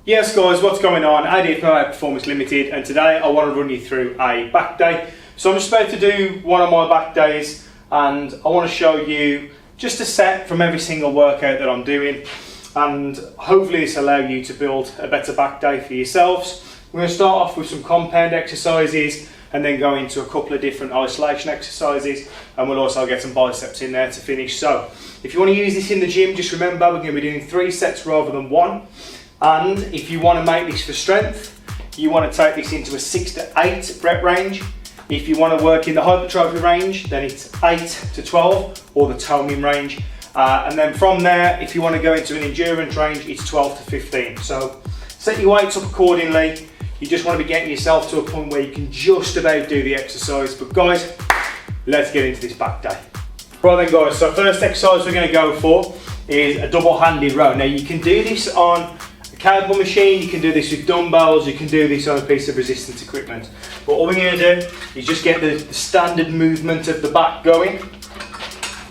Yes guys, what's going on? ADFI Performance Limited, and today I want to run you through a back day. So I'm just about to do one of my back days and I want to show you just a set from every single workout that I'm doing, and hopefully this will allow you to build a better back day for yourselves. We're going to start off with some compound exercises and then go into a couple of different isolation exercises, and we'll also get some biceps in there to finish. So if you want to use this in the gym, just remember we're going to be doing 3 sets rather than 1. And if you want to make this for strength, you want to take this into a 6 to 8 rep range. If you want to work in the hypertrophy range, then it's 8 to 12 or the toning range. And then from there, if you want to go into an endurance range, it's 12 to 15. So set your weights up accordingly. You just want to be getting yourself to a point where you can just about do the exercise. But guys, let's get into this back day. Right then guys, so first exercise we're going to go for is a double-handed row. Now you can do this on a cable machine, you can do this with dumbbells, you can do this on a piece of resistance equipment. But all we're going to do is just get the standard movement of the back going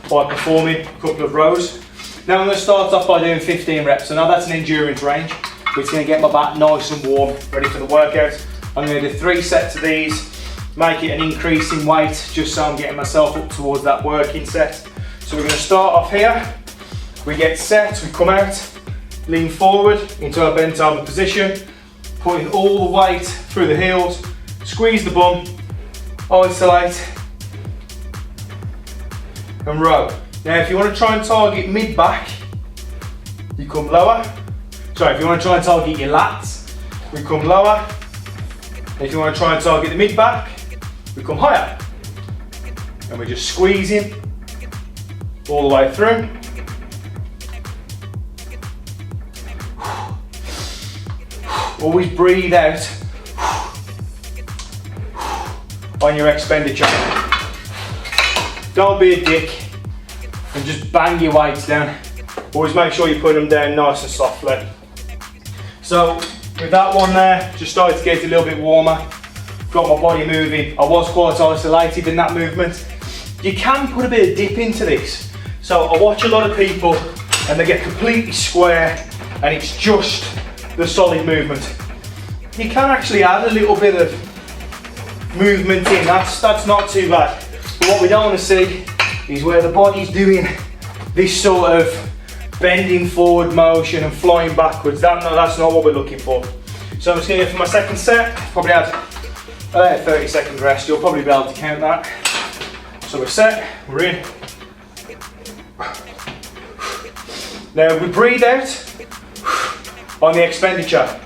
by performing a couple of rows. Now I'm going to start off by doing 15 reps. So now that's an endurance range, which is going to get my back nice and warm, ready for the workout. I'm going to do 3 sets of these, make it an increase in weight, just so I'm getting myself up towards that working set. So we're going to start off here, we get set, we come out, lean forward into our bent over position, putting all the weight through the heels, squeeze the bum, isolate, and row. Now if you want to try and target mid-back, you come lower. Sorry, if you want to try and target your lats, we come lower. If you want to try and target the mid-back, we come higher. And we're just squeezing all the way through. Always breathe out on your expenditure. Don't be a dick and just bang your weights down. Always make sure you put them down nice and softly. So with that one there, just started to get a little bit warmer. Got my body moving. I was quite isolated in that movement. You can put a bit of dip into this. So I watch a lot of people and they get completely square and it's just the solid movement. You can actually add a little bit of movement in, that's not too bad. But what we don't want to see is where the body's doing this sort of bending forward motion and flying backwards. That's not what we're looking for. So I'm just going to go for my second set, probably add a 30-second rest. You'll probably be able to count that. So we're set, we're in. Now we breathe out on the expenditure.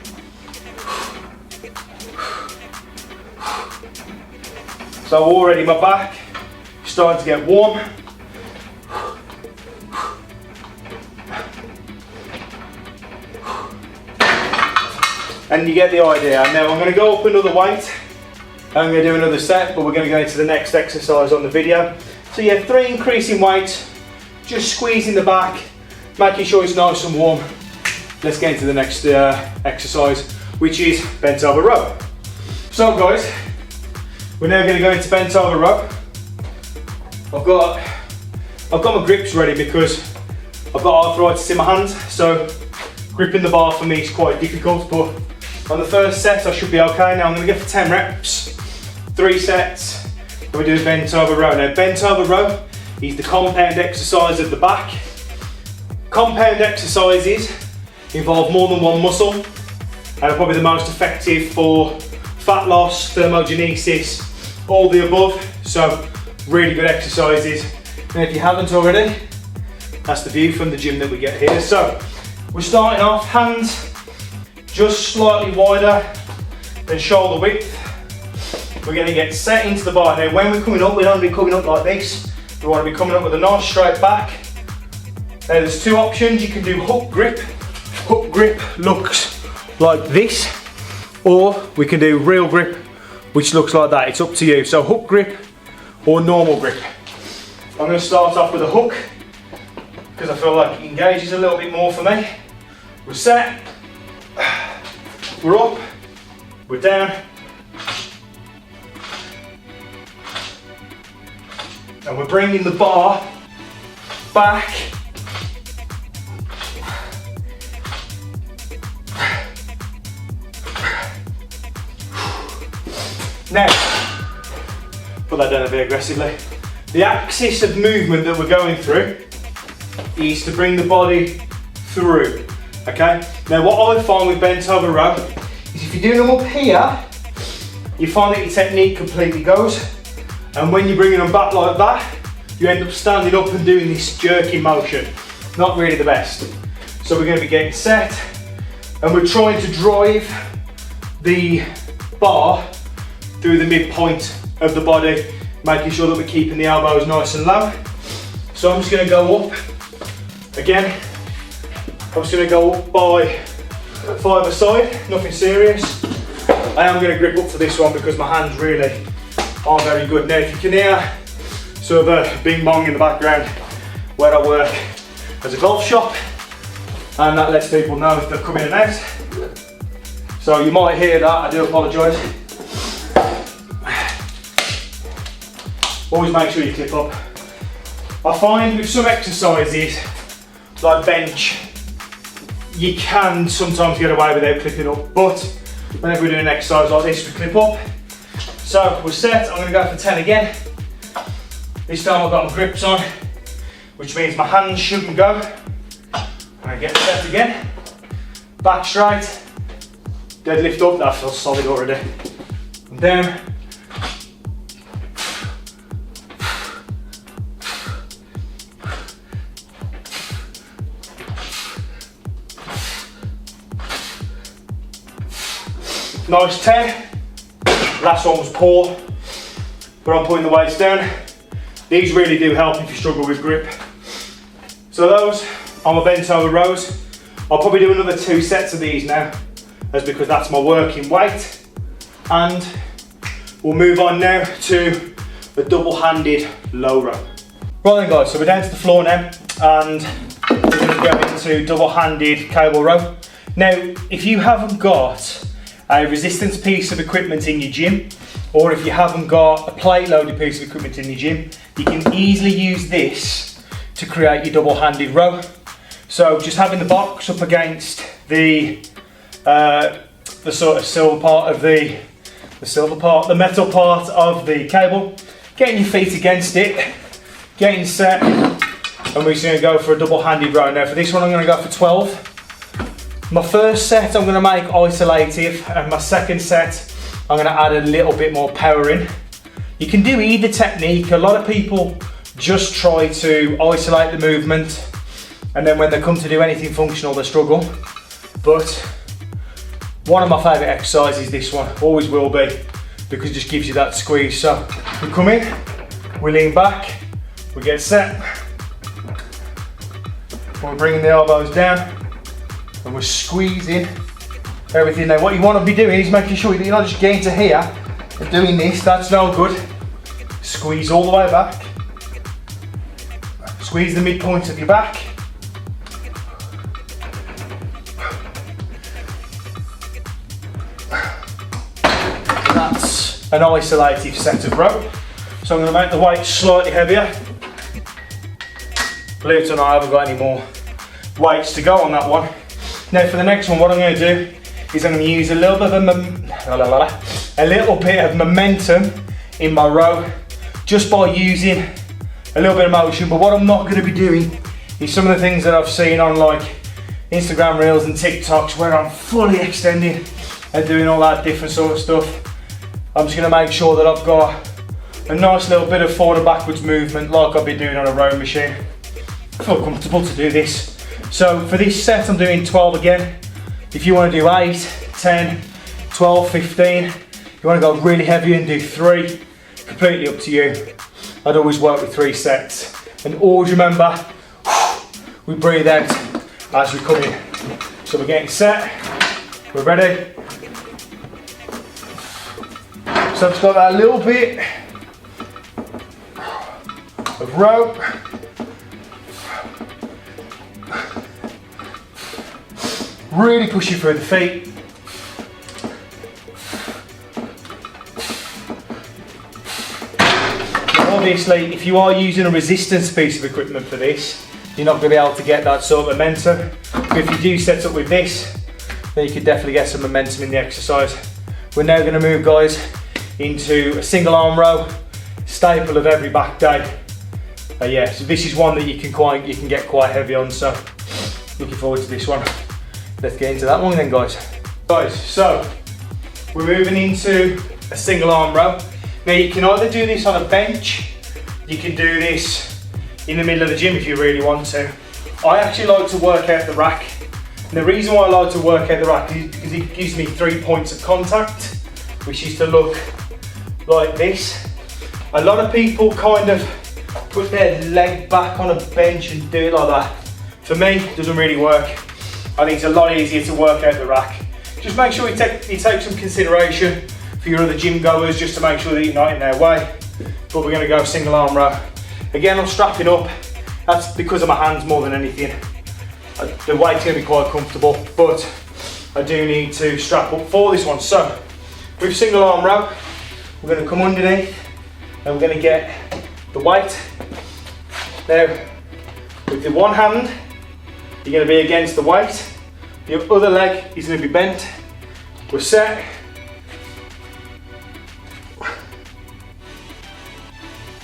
So already my back is starting to get warm. And you get the idea. Now I'm going to go up another weight. I'm going to do another set, but we're going to go into the next exercise on the video. So you have 3 increasing weights, just squeezing the back, making sure it's nice and warm. Let's get into the next exercise, which is bent over row. So guys, we're now going to go into bent over row. I've got my grips ready because I've got arthritis in my hands, so gripping the bar for me is quite difficult, but on the first set I should be okay. Now I'm going to go for 10 reps, 3 sets, and we do bent over row. Now bent over row is the compound exercise of the back. Compound exercises involve more than one muscle and are probably the most effective for fat loss, thermogenesis, all the above. So really good exercises. And if you haven't already, that's the view from the gym that we get here. So we're starting off, hands just slightly wider than shoulder width. We're going to get set into the bar. Now when we're coming up, we don't want to be coming up like this. We want to be coming up with a nice straight back. Now there's 2 options. You can do hook grip. Hook grip looks like this, or we can do real grip, which looks like that. It's up to you. So hook grip or normal grip. I'm going to start off with a hook because I feel like it engages a little bit more for me. We're set, we're up, we're down, and we're bringing the bar back Now, put that down a bit aggressively. The axis of movement that we're going through is to bring the body through, okay? Now what I find with bent over row is if you're doing them up here, you find that your technique completely goes, and when you're bringing them back like that, you end up standing up and doing this jerky motion. Not really the best. So we're going to be getting set, and we're trying to drive the bar through the midpoint of the body, making sure that we're keeping the elbows nice and low. So I'm just going to go up again. I'm just going to go up by 5 a side, nothing serious. I am going to grip up for this one because my hands really aren't very good. Now if you can hear sort of a bing bong in the background where I work as a golf shop, and that lets people know if they're coming in and out. So you might hear that, I do apologise. Always make sure you clip up. I find with some exercises, like bench, you can sometimes get away without clipping up, but whenever we're doing an exercise like this, we clip up. So we're set, I'm going to go for 10 again. This time I've got my grips on, which means my hands shouldn't go. I get set again, back straight, deadlift up, that feels solid already. And down. Nice 10. Last one was poor, but I'm putting the weights down. These really do help if you struggle with grip. So those are my bent over rows. I'll probably do another 2 sets of these now, as because that's my working weight. And we'll move on now to the double-handed low row. Right then guys, so we're down to the floor now, and we're going to go into double-handed cable row. Now, if you haven't got a resistance piece of equipment in your gym, or if you haven't got a plate loaded piece of equipment in your gym, you can easily use this to create your double-handed row. So just having the box up against the sort of silver part of the metal part of the cable, getting your feet against it, getting set, and we're just going to go for a double-handed row. Now for this one I'm going to go for 12. My first set I'm going to make isolative, and my second set I'm going to add a little bit more power in. You can do either technique. A lot of people just try to isolate the movement, and then when they come to do anything functional they struggle. But one of my favourite exercises is this one, always will be, because it just gives you that squeeze. So we come in, we lean back, we get set, we're bringing the elbows down, and we're squeezing everything. Now what you want to be doing is making sure that you're not just getting to here and doing this, that's no good. Squeeze all the way back, squeeze the midpoint of your back, that's an isolative set of row. So I'm going to make the weight slightly heavier. Believe it or not, I haven't got any more weights to go on that one. Now for the next one, what I'm going to do is I'm going to use a little bit of momentum in my row, just by using a little bit of motion. But what I'm not going to be doing is some of the things that I've seen on like Instagram Reels and TikToks, where I'm fully extending and doing all that different sort of stuff. I'm just going to make sure that I've got a nice little bit of forward and backwards movement like I've been doing on a rowing machine. I feel comfortable to do this. So for this set I'm doing 12 again. If you want to do 8, 10, 12, 15, you want to go really heavy and do 3, completely up to you. I'd always work with 3 sets. And always remember, we breathe out as we come in. So we're getting set, we're ready. So I've just got that little bit of rope. Really push you through the feet. Now obviously, if you are using a resistance piece of equipment for this, you're not going to be able to get that sort of momentum. But if you do set up with this, then you could definitely get some momentum in the exercise. We're now going to move, guys, into a single arm row, staple of every back day. Yeah, so this is one that you can get quite heavy on, so looking forward to this one. Let's get into that one then, guys. Guys, so we're moving into a single arm row. Now you can either do this on a bench, you can do this in the middle of the gym if you really want to. I actually like to work out the rack. And the reason why I like to work out the rack is because it gives me 3 points of contact, which is to look like this. A lot of people kind of put their leg back on a bench and do it like that. For me, it doesn't really work. I think it's a lot easier to work out the rack. Just make sure you take some consideration for your other gym goers, just to make sure that you're not in their way. But we're going to go single arm row. Again, I'm strapping up. That's because of my hands more than anything. The weight's going to be quite comfortable, but I do need to strap up for this one. So, with single arm row, we're going to come underneath and we're going to get the weight. Now, with the one hand, you're going to be against the weight. Your other leg is going to be bent. We're set.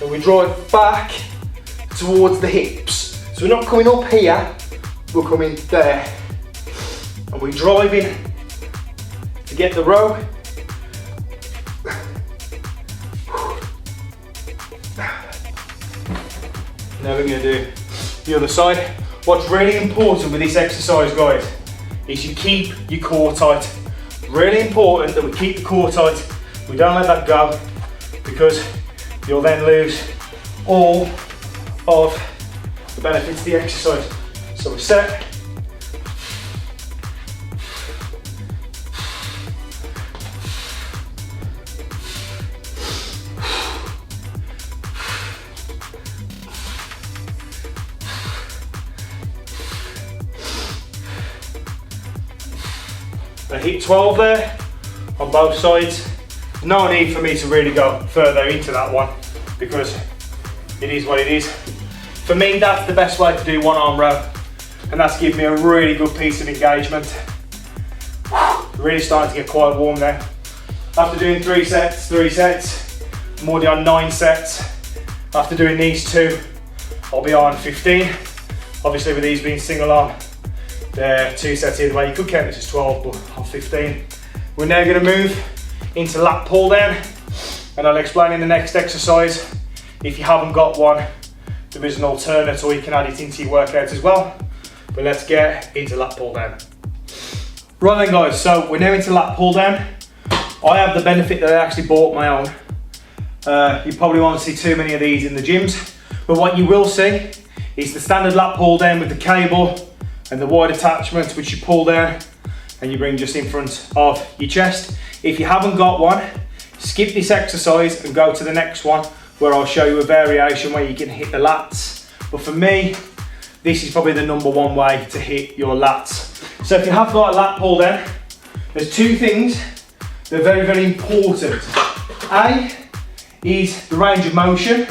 And we drive back towards the hips. So we're not coming up here, we're coming there. And we're driving to get the row. Now we're going to do the other side. What's really important with this exercise, guys, is you keep your core tight. Really important that we keep the core tight. We don't let that go, because you'll then lose all of the benefits of the exercise. So we're set. I hit 12 there on both sides. No need for me to really go further into that one, because it is what it is. For me, that's the best way to do one arm row, and that's given me a really good piece of engagement. Really starting to get quite warm now. After doing 3 sets, I'm already on 9 sets. After doing these 2, I'll be on 15. Obviously with these being single arm, they're 2 sets either way. You could count this as 12, but I'm 15. We're now going to move into lat pull down, and I'll explain in the next exercise. If you haven't got one, there is an alternate, or you can add it into your workout as well. But let's get into lat pull down. Right then, guys, so we're now into lat pull down. I have the benefit that I actually bought my own. You probably won't see too many of these in the gyms, but what you will see is the standard lat pull down with the cable and the wide attachment, which you pull down and you bring just in front of your chest. If you haven't got one, skip this exercise and go to the next one, where I'll show you a variation where you can hit the lats. But for me, this is probably the #1 way to hit your lats. So if you have got a lat pull down, there's 2 things that are very, very important. A is the range of motion,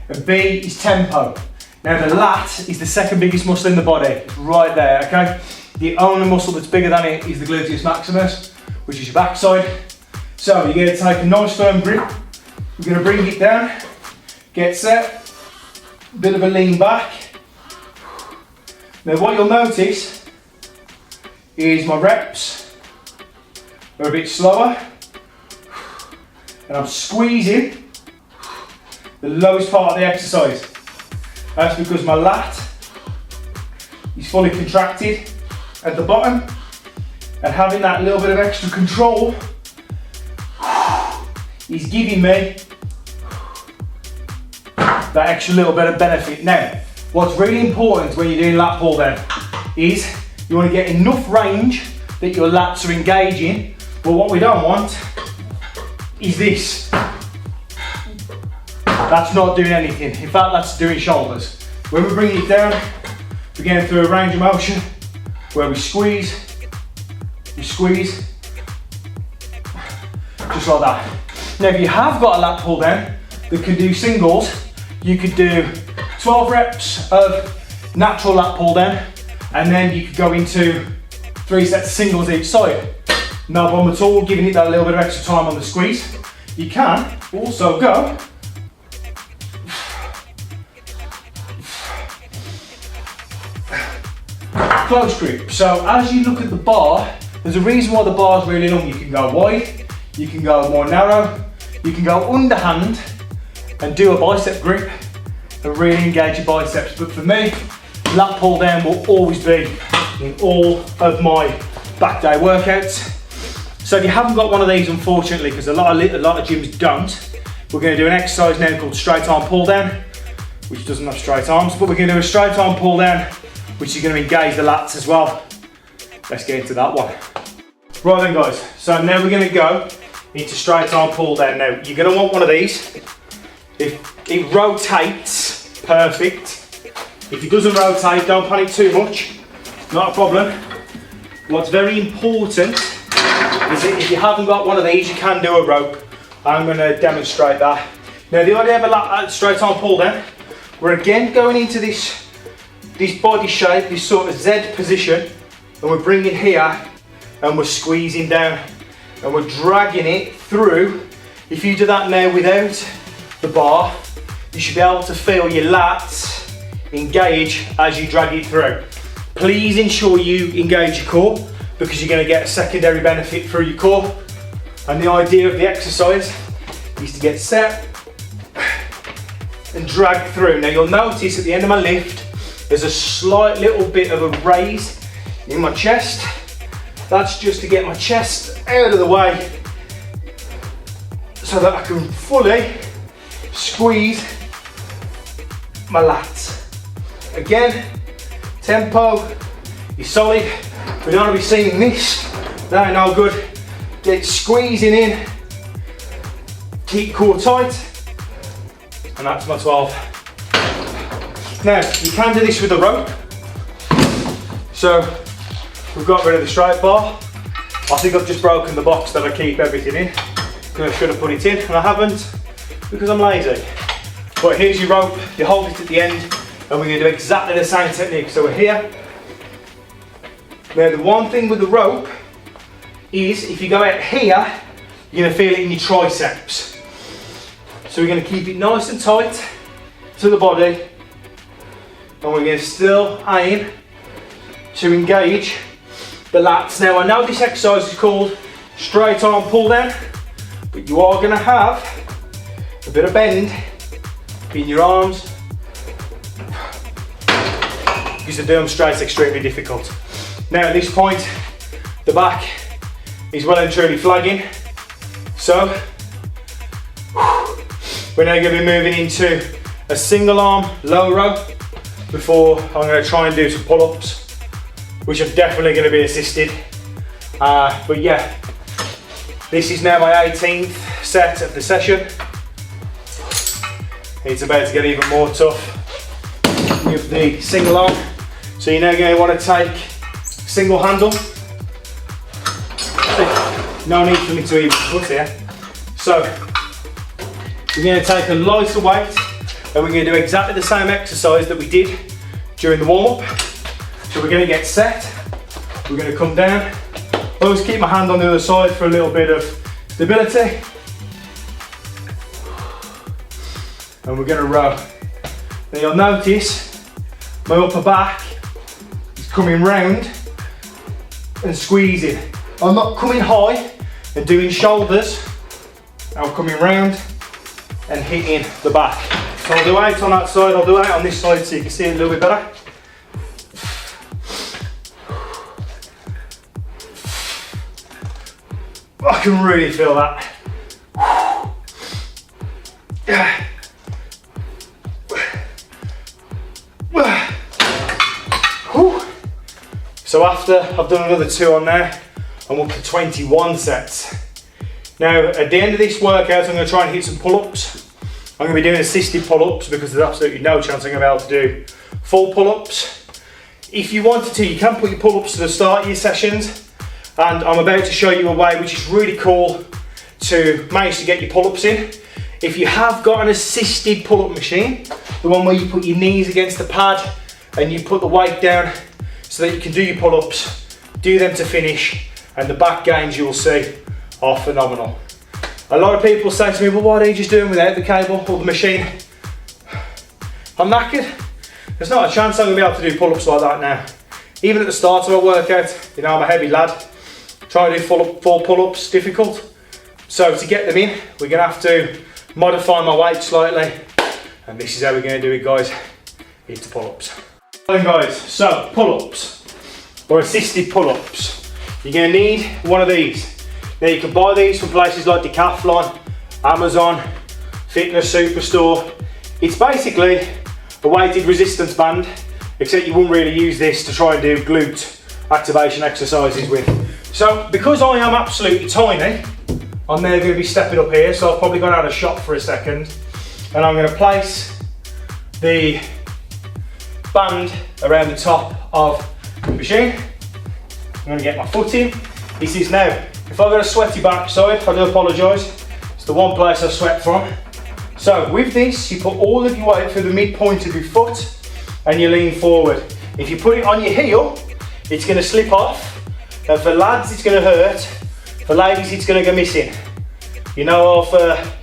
and B is tempo. Now the lat is the second biggest muscle in the body, it's right there, okay? The only muscle that's bigger than it is the gluteus maximus, which is your backside. So you're going to take a nice firm grip, you're going to bring it down, get set, bit of a lean back. Now what you'll notice is my reps are a bit slower, and I'm squeezing the lowest part of the exercise. That's because my lat is fully contracted at the bottom, and having that little bit of extra control is giving me that extra little bit of benefit. Now, what's really important when you're doing lat pull down is you want to get enough range that your lats are engaging, but what we don't want is this. That's not doing anything. In fact, that's doing shoulders. When we bring it down, we're going through a range of motion where we squeeze, just like that. Now, if you have got a lat pull down that can do singles, you could do 12 reps of natural lat pull down, and then you could go into 3 sets of singles each side. No problem at all, giving it that little bit of extra time on the squeeze. you can also go close grip. So as you look at the bar, there's a reason why the bar is really long. You can go wide, you can go more narrow, you can go underhand and do a bicep grip and really engage your biceps. But for me, lat pull down will always be in all of my back day workouts. So if you haven't got one of these, unfortunately, because a lot of gyms don't, we're going to do an exercise now called straight arm pull down, which doesn't have straight arms, but we're going to do a straight arm pull down, which is going to engage the lats as well. Let's get into that one. Right then guys, so now we're going to go into straight arm pull down. Now you're going to want one of these. If it rotates, perfect. If it doesn't rotate, don't panic too much, not a problem. What's very important is that if you haven't got one of these, you can do a rope. I'm going to demonstrate that. Now the idea of a straight arm pull down, we're again going into this body shape, this sort of Z position, and we're bringing here and we're squeezing down and we're dragging it through. If you do that now without the bar, you should be able to feel your lats engage as you drag it through. Please ensure you engage your core, because you're going to get a secondary benefit through your core. And the idea of the exercise is to get set and drag through. Now you'll notice at the end of my lift, there's a slight little bit of a raise in my chest. That's just to get my chest out of the way so that I can fully squeeze my lats. Again, tempo is solid. We don't want to be seeing this. That ain't no good. Get squeezing in. Keep core tight. And that's my 12. Now, you can do this with a rope. So, we've got rid of the straight bar. I think I've just broken the box that I keep everything in, because I should have put it in, and I haven't, because I'm lazy. But here's your rope. You hold it at the end, and we're going to do exactly the same technique. So we're here. Now the one thing with the rope is if you go out here, you're going to feel it in your triceps. So we're going to keep it nice and tight to the body, and we're going to still aim to engage the lats. Now I know this exercise is called straight arm pull down, but you are going to have a bit of bend in your arms, because to do them straight is extremely difficult. Now at this point, the back is well and truly flagging. So we're now going to be moving into a single arm low row before I'm going to try and do some pull-ups, which are definitely going to be assisted. But yeah, this is now my 18th set of the session. It's about to get even more tough with the single arm. So you're now going to want to take single handle. No need for me to even put here. So we're going to take a lighter weight, and we're going to do exactly the same exercise that we did during the warm-up. So we're going to get set, we're going to come down. I always keep my hand on the other side for a little bit of stability. And we're going to row. Now you'll notice my upper back is coming round and squeezing. I'm not coming high and doing shoulders. I'm coming round and hitting the back. So I'll do 8 on that side, I'll do 8 on this side so you can see it a little bit better. I can really feel that. So after I've done another 2 on there, I'm up to 21 sets. Now at the end of this workout, I'm going to try and hit some pull-ups. I'm going to be doing assisted pull-ups because there's absolutely no chance I'm going to be able to do full pull-ups. If you wanted to, you can put your pull-ups to the start of your sessions, and I'm about to show you a way which is really cool to manage to get your pull-ups in. If you have got an assisted pull-up machine, the one where you put your knees against the pad and you put the weight down so that you can do your pull-ups, do them to finish, and the back gains you'll see are phenomenal. A lot of people say to me, well, what are you just doing without the cable or the machine? I'm knackered. There's not a chance I'm going to be able to do pull-ups like that now. Even at the start of a workout, you know, I'm a heavy lad. Trying to do full pull-ups, difficult. So to get them in, we're going to have to modify my weight slightly. And this is how we're going to do it, guys. It's the pull-ups. Right, guys, so pull-ups or assisted pull-ups. You're going to need one of these. Now you can buy these from places like Decathlon, Amazon, Fitness Superstore. It's basically a weighted resistance band, except you wouldn't really use this to try and do glute activation exercises with. So because I am absolutely tiny, I'm now going to be stepping up here, so I've probably gone out of shot for a second, and I'm going to place the band around the top of the machine. I'm going to get my foot in. This is now, if I've got a sweaty backside, I do apologise. It's the one place I sweat from. So with this, you put all of your weight through the midpoint of your foot and you lean forward. If you put it on your heel, it's going to slip off. And for lads, it's going to hurt. For ladies, it's going to go missing. You know,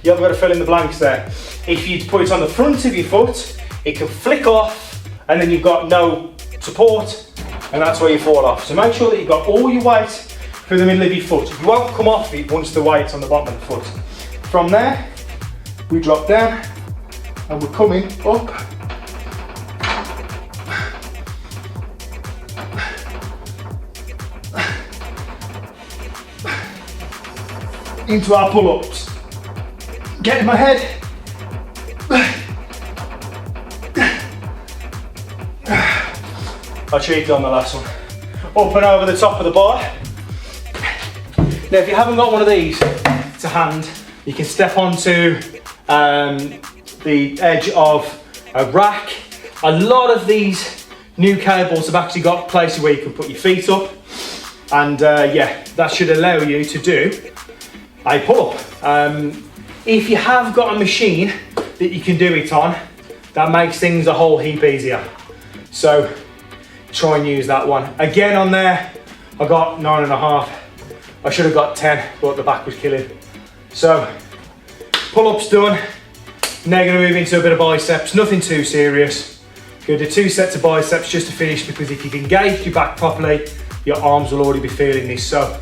you haven't got to fill in the blanks there. If you put it on the front of your foot, it can flick off and then you've got no support and that's where you fall off. So make sure that you've got all your weight through the middle of your foot. You won't come off it once the weight's on the bottom of the foot. From there, we drop down and we're coming up. Into our pull-ups. Get in my head. I cheated on the last one. Up and over the top of the bar. Now if you haven't got one of these to hand, you can step onto the edge of a rack. A lot of these new cables have actually got places where you can put your feet up, and yeah, that should allow you to do a pull-up. If you have got a machine that you can do it on, that makes things a whole heap easier. So try and use that one. Again on there, I got 9.5. I should have got 10, but the back was killing. So pull-ups done. Now going to move into a bit of biceps, nothing too serious. Going to do 2 sets of biceps just to finish, because if you've engaged your back properly, your arms will already be feeling this. So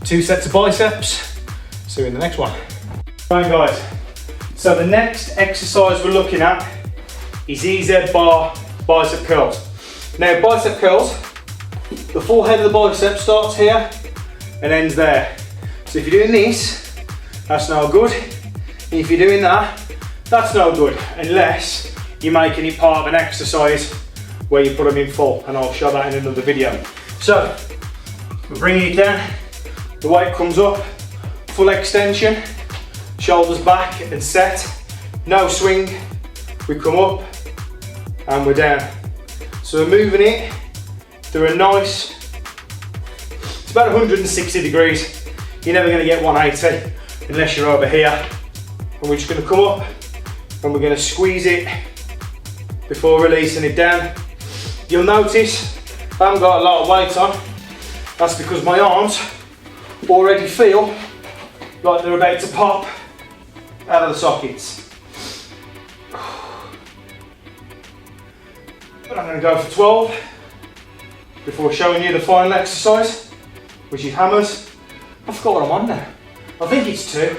2 sets of biceps, see you in the next one. Right guys, so the next exercise we're looking at is EZ bar bicep curls. Now bicep curls, the full head of the bicep starts here and ends there. So if you're doing this, that's no good. And if you're doing that, that's no good, unless you're making it part of an exercise where you put them in full, and I'll show that in another video. So we're bringing it down, the weight comes up, full extension, shoulders back and set, no swing, we come up and we're down. So we're moving it through a nice, it's about 160 degrees. You're never going to get 180 unless you're over here. And we're just going to come up and we're going to squeeze it before releasing it down. You'll notice I haven't got a lot of weight on. That's because my arms already feel like they're about to pop out of the sockets. But I'm going to go for 12 before showing you the final exercise, which is hammers. I forgot what I'm on now. I think it's 2.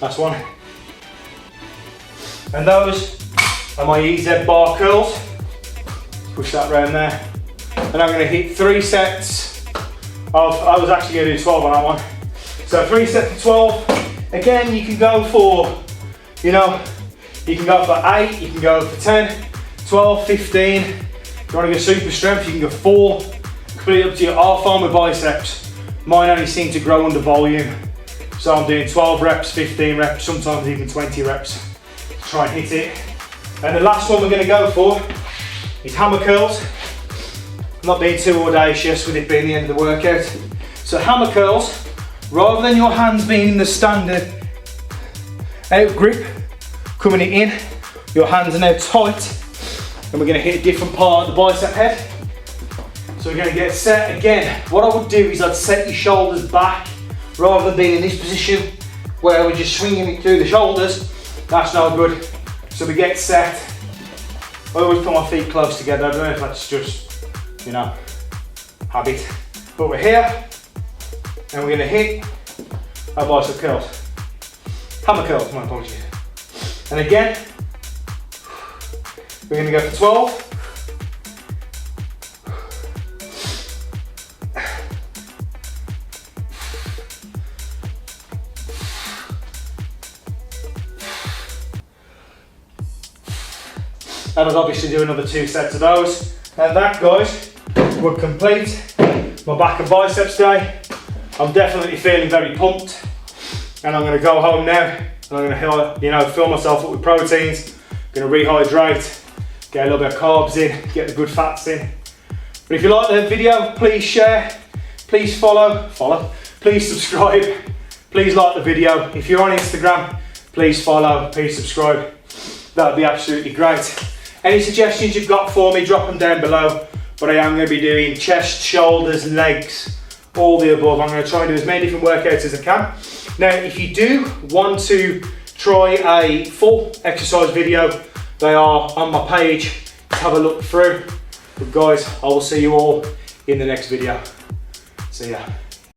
That's 1. And those are my EZ bar curls. Push that round there. And I'm going to hit 3 sets of, I was actually going to do 12 on that one. So 3 sets of 12. Again, you can go for, you know, you can go for 8, you can go for 10, 12, 15. If you want to go super strength, you can go 4. Completely up to your half arm with biceps. Mine only seem to grow under volume. So I'm doing 12 reps, 15 reps, sometimes even 20 reps to try and hit it. And the last one we're going to go for is hammer curls. I'm not being too audacious with it being the end of the workout. So hammer curls, rather than your hands being in the standard out grip, coming in, your hands are now tight, and we're going to hit a different part of the bicep head. So we're going to get set again. What I would do is I'd set your shoulders back rather than being in this position where we're just swinging it through the shoulders. That's no good. So we get set. I always put my feet close together. I don't know if that's just, you know, habit. But we're here, and we're going to hit our bicep curls. Hammer curls, my apologies. And again, we're going to go for 12. And I'll obviously do another 2 sets of those. And that, guys, would complete my back and biceps day. I'm definitely feeling very pumped. And I'm going to go home now. And I'm going to, you know, fill myself up with proteins. I'm going to rehydrate, get a little bit of carbs in, get the good fats in. But if you like the video, please share, please follow, please subscribe, please like the video. If you're on Instagram, please follow, please subscribe. That would be absolutely great. Any suggestions you've got for me, drop them down below. But I am going to be doing chest, shoulders, legs, all the above. I'm going to try and do as many different workouts as I can. Now, if you do want to try a full exercise video, they are on my page to have a look through. But guys, I will see you all in the next video. See ya.